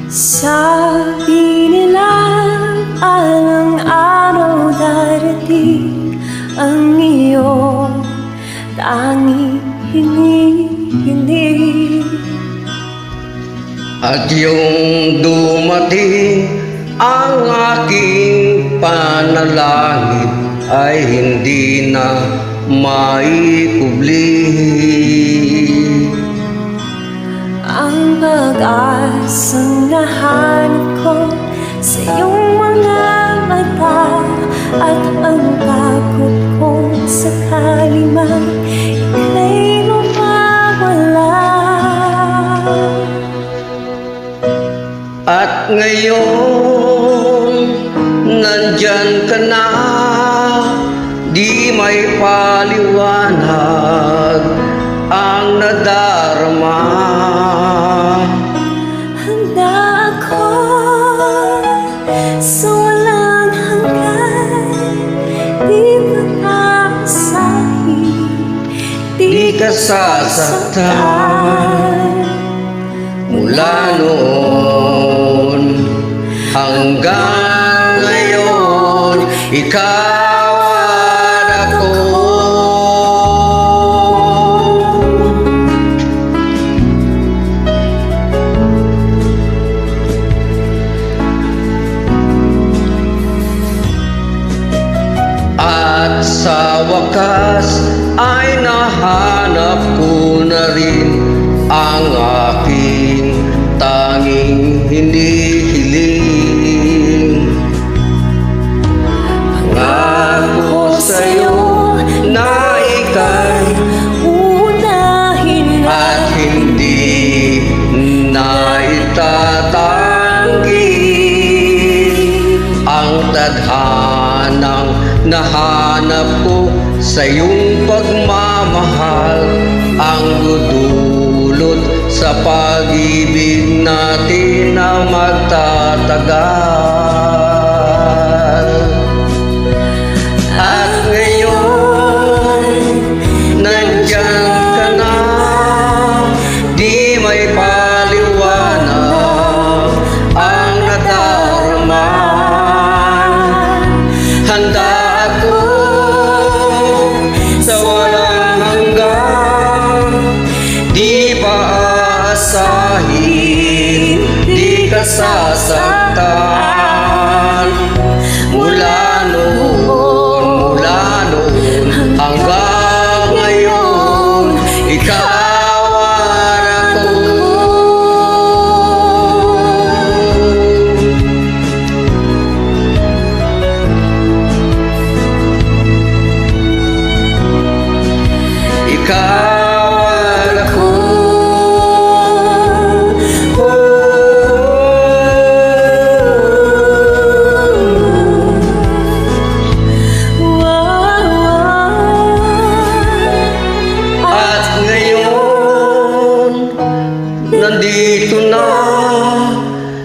Sabi nila alang araw darating ang iyong tanging hinihiling. At yung dumating ang aking panalangin ay hindi na maikubli. Ang pag-asang nahanap ko sa iyong mga mata at ang takot kong sakali man ika'y mawawala. At ngayon, nandyan ka na, di may paliwanag ang nadarama. Handa ako sa walang hanggan, di pag-aasahin, Di ka sasaktan. Mula noon hanggang ngayon, ikaw at ako. At sa wakas ay nahanap ko na rin ang aking tanging hinihiling. Pangako sa'yo na ika'y unahin at hindi na itatanggi ang tadhanang nahanap ko sa iyong pagmamahal, ang dudulot sa pag-ibig natin na magtatagal. At ngayon, nandyan ka na, di may paliwanag ang nadarama. Handa ako sa walang hanggan, di pa aasahin, di ka sasaktan. Mula noon hanggang ngayon, ikaw at ako. Ikaw at ako. At ngayon, nandito na,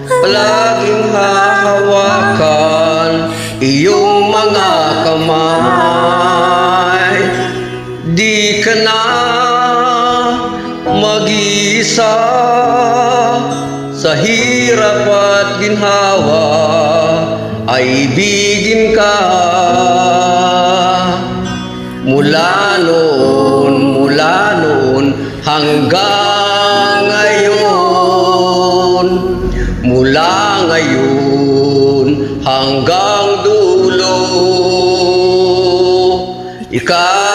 palaging hahawakan iyong mga kamay. Di ka na mag-iisa sa hirap at ginhawa, ay ibigin ka. Mula noon hanggang ngayon, mula ngayon hanggang dulo, ikaw